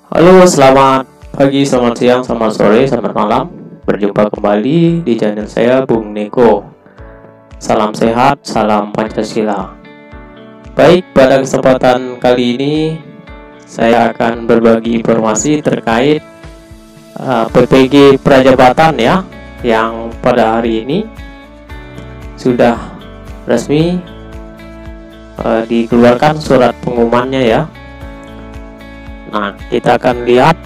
Halo, selamat pagi, selamat siang, selamat sore, selamat malam. Berjumpa kembali di channel saya, Bung Neko. Salam sehat, salam Pancasila. Baik, pada kesempatan kali ini saya akan berbagi informasi terkait PPG Prajabatan ya, yang pada hari ini sudah resmi dikeluarkan surat pengumumannya ya. Nah, kita akan lihat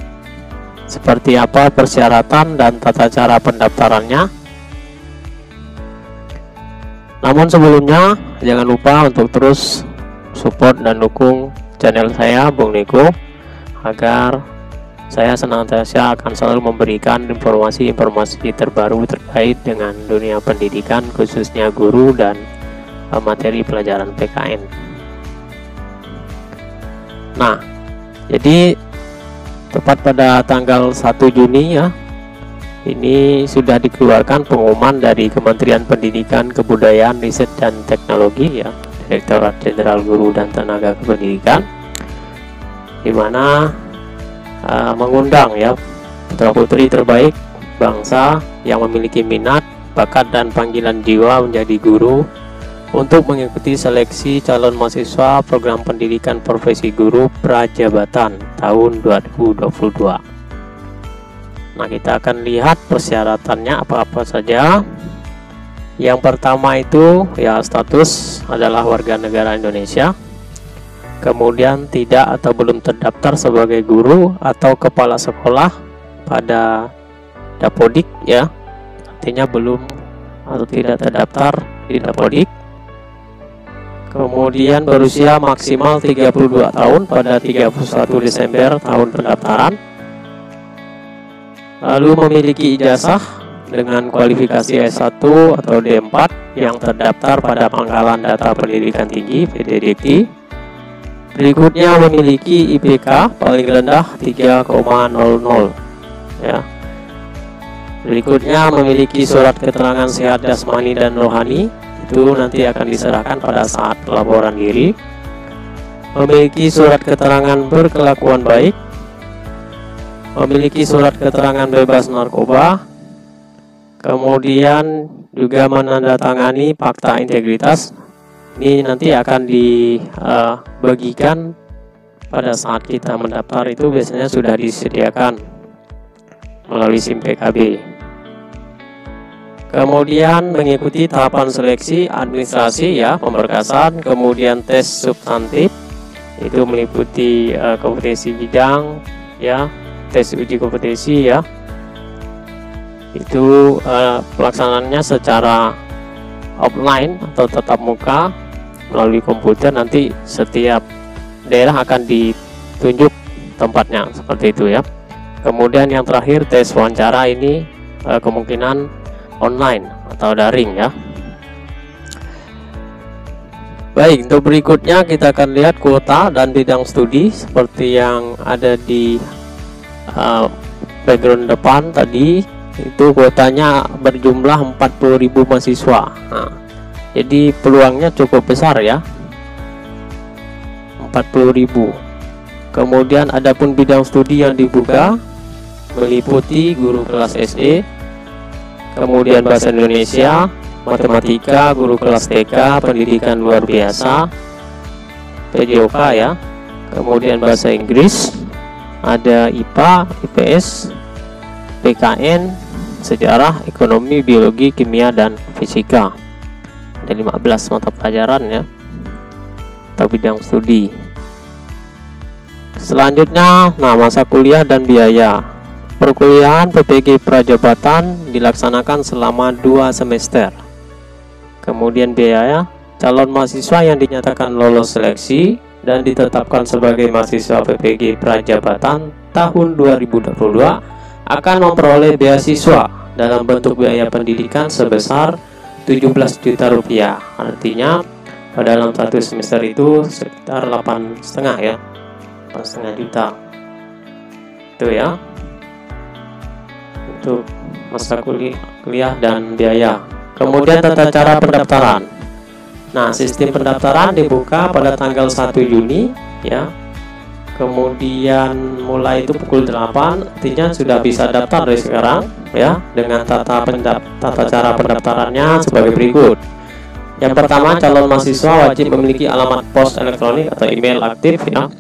seperti apa persyaratan dan tata cara pendaftarannya. Namun sebelumnya, jangan lupa untuk terus support dan dukung channel saya, Bung Neko, agar saya senantiasa akan selalu memberikan informasi-informasi terbaru terkait dengan dunia pendidikan, khususnya guru dan materi pelajaran PKN. Nah, jadi tepat pada tanggal 1 Juni ya, ini sudah dikeluarkan pengumuman dari Kementerian Pendidikan, Kebudayaan, Riset dan Teknologi ya, Direktorat Jenderal Guru dan Tenaga Kependidikan, di mana mengundang ya putra-putri terbaik bangsa yang memiliki minat, bakat dan panggilan jiwa menjadi guru untuk mengikuti seleksi calon mahasiswa program pendidikan profesi guru Prajabatan tahun 2022. Nah, kita akan lihat persyaratannya apa-apa saja. Yang pertama itu ya, status adalah warga negara Indonesia. Kemudian tidak atau belum terdaftar sebagai guru atau kepala sekolah pada Dapodik ya. Artinya belum atau tidak terdaftar di Dapodik. Kemudian berusia maksimal 32 tahun pada 31 Desember tahun pendaftaran. Lalu memiliki ijazah dengan kualifikasi S1 atau D4 yang terdaftar pada Pangkalan Data Pendidikan Tinggi (PDDT). Berikutnya memiliki IPK paling rendah 3,00 ya. Berikutnya memiliki surat keterangan sehat jasmani dan rohani, itu nanti akan diserahkan pada saat pelaporan diri. Memiliki surat keterangan berkelakuan baik, memiliki surat keterangan bebas narkoba, kemudian juga menandatangani fakta integritas. Ini nanti akan dibagikan pada saat kita mendaftar, itu biasanya sudah disediakan melalui SIM PKB. Kemudian mengikuti tahapan seleksi administrasi ya, pemberkasan, kemudian tes substantif, itu meliputi kompetensi bidang ya, tes uji kompetensi ya. Itu pelaksanaannya secara offline atau tatap muka melalui komputer. Nanti setiap daerah akan ditunjuk tempatnya seperti itu ya. Kemudian yang terakhir tes wawancara, ini kemungkinan online atau daring ya. Baik, untuk berikutnya kita akan lihat kuota dan bidang studi seperti yang ada di background depan tadi. Itu kuotanya berjumlah 40.000 mahasiswa. Nah, jadi peluangnya cukup besar ya, 40.000. Kemudian adapun bidang studi yang dibuka meliputi guru kelas SD, kemudian bahasa Indonesia, matematika, guru kelas TK, pendidikan luar biasa, PJOK ya, kemudian bahasa Inggris, ada IPA, IPS, PKN, sejarah, ekonomi, biologi, kimia, dan fisika. Ada 15 mata pelajaran ya, atau bidang studi. Selanjutnya, nah, masa kuliah dan biaya. Perkuliahan PPG Prajabatan dilaksanakan selama 2 semester. Kemudian biaya, calon mahasiswa yang dinyatakan lolos seleksi dan ditetapkan sebagai mahasiswa PPG Prajabatan tahun 2022 akan memperoleh beasiswa dalam bentuk biaya pendidikan sebesar 17 juta rupiah. Artinya pada dalam 1 semester itu sekitar 8,5 ya, 8,5 juta itu ya, untuk masa kuliah dan biaya. Kemudian tata cara pendaftaran. Nah, sistem pendaftaran dibuka pada tanggal 1 Juni ya. kemudian mulai itu pukul 8, artinya sudah bisa daftar dari sekarang ya, dengan tata cara pendaftarannya sebagai berikut. Yang pertama, calon mahasiswa wajib memiliki alamat pos elektronik atau email aktif ya.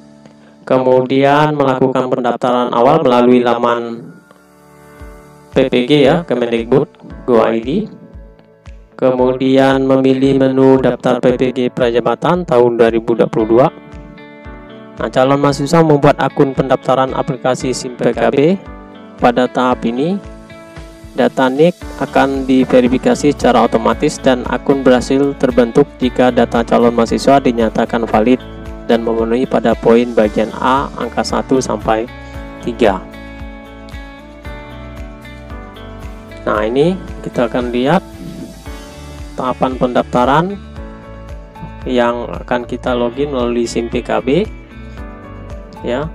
Kemudian melakukan pendaftaran awal melalui laman PPG ya, Kemendikbud.go.id. Kemudian memilih menu daftar PPG Prajabatan tahun 2022. Nah, calon mahasiswa membuat akun pendaftaran aplikasi SIM PKB. Pada tahap ini, data NIK akan diverifikasi secara otomatis dan akun berhasil terbentuk jika data calon mahasiswa dinyatakan valid dan memenuhi pada poin bagian A angka 1 sampai 3. Nah, ini kita akan lihat tahapan pendaftaran yang akan kita login melalui SIM PKB ya.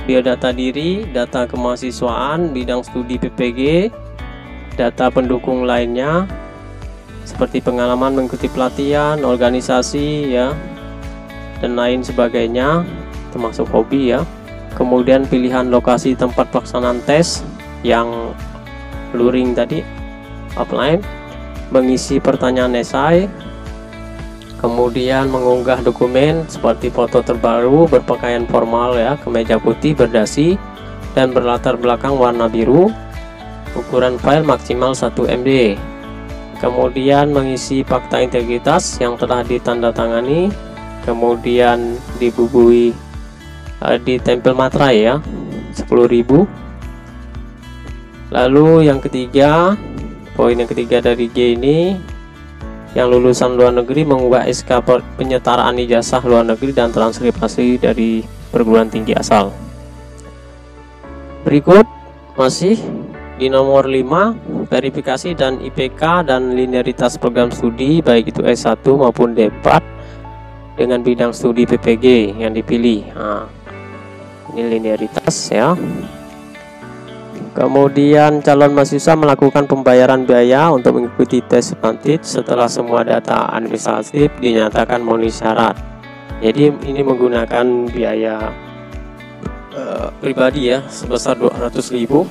Biodata diri, data kemahasiswaan, bidang studi PPG, data pendukung lainnya seperti pengalaman mengikuti pelatihan, organisasi ya, dan lain sebagainya, termasuk hobi ya. Kemudian pilihan lokasi tempat pelaksanaan tes yang luring tadi, offline, mengisi pertanyaan esai, kemudian mengunggah dokumen seperti foto terbaru berpakaian formal ya, kemeja putih berdasi dan berlatar belakang warna biru, ukuran file maksimal 1 MB. Kemudian mengisi fakta integritas yang telah ditandatangani, kemudian dibubuhi ditempel materai ya, 10.000. Lalu yang ketiga, poin yang ketiga dari G ini, yang lulusan luar negeri mengunggah SK penyetaraan ijazah luar negeri dan transkripsi dari perguruan tinggi asal. Berikut masih di nomor 5, verifikasi dan IPK dan linearitas program studi baik itu S1 maupun D4 dengan bidang studi PPG yang dipilih. Nah, ini linearitas ya. Kemudian calon mahasiswa melakukan pembayaran biaya untuk mengikuti tes substantif setelah semua data administratif dinyatakan memenuhi syarat. Jadi ini menggunakan biaya pribadi ya, sebesar 200.000.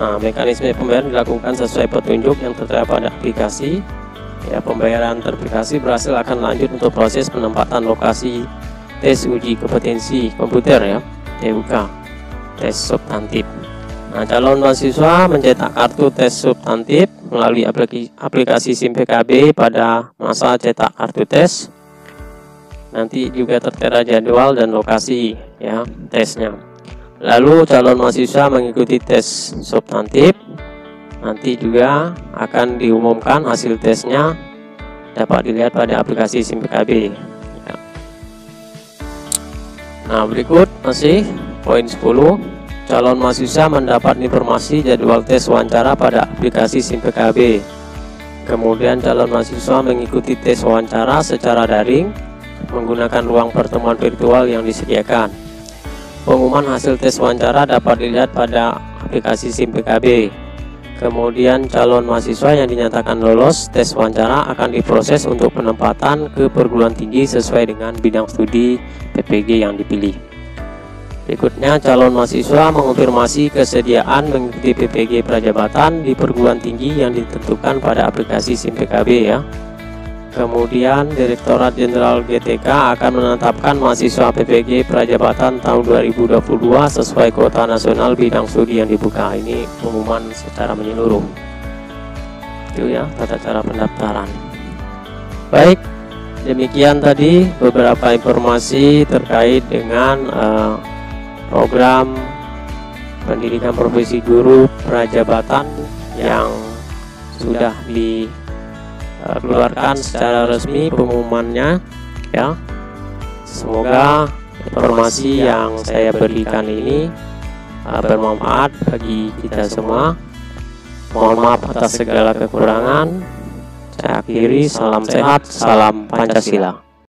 Nah, mekanisme pembayaran dilakukan sesuai petunjuk yang tertera pada aplikasi. Ya, pembayaran teraplikasi berhasil akan lanjut untuk proses penempatan lokasi tes uji kompetensi komputer ya, TUK, tes substantif. Nah, calon mahasiswa mencetak kartu tes substantif melalui aplikasi SIM PKB pada masa cetak kartu tes. Nanti juga tertera jadwal dan lokasi ya tesnya. Lalu calon mahasiswa mengikuti tes substantif. Nanti juga akan diumumkan hasil tesnya, dapat dilihat pada aplikasi SIM PKB ya. Nah, berikut masih poin 10, calon mahasiswa mendapat informasi jadwal tes wawancara pada aplikasi SIM PKB. Kemudian calon mahasiswa mengikuti tes wawancara secara daring menggunakan ruang pertemuan virtual yang disediakan. Pengumuman hasil tes wawancara dapat dilihat pada aplikasi SIM PKB. Kemudian calon mahasiswa yang dinyatakan lolos tes wawancara akan diproses untuk penempatan ke perguruan tinggi sesuai dengan bidang studi PPG yang dipilih. Berikutnya, calon mahasiswa mengonfirmasi kesediaan mengikuti PPG Prajabatan di perguruan tinggi yang ditentukan pada aplikasi SIM PKB ya. Kemudian Direktorat Jenderal GTK akan menetapkan mahasiswa PPG Prajabatan tahun 2022 sesuai kuota nasional bidang studi yang dibuka. Ini pengumuman secara menyeluruh. Itu ya tata cara pendaftaran. Baik, demikian tadi beberapa informasi terkait dengan program pendidikan profesi guru Prajabatan yang sudah dikeluarkan secara resmi pengumumannya ya. Semoga informasi yang saya berikan ini bermanfaat bagi kita semua. Mohon maaf atas segala kekurangan. Saya akhiri, salam sehat, salam Pancasila.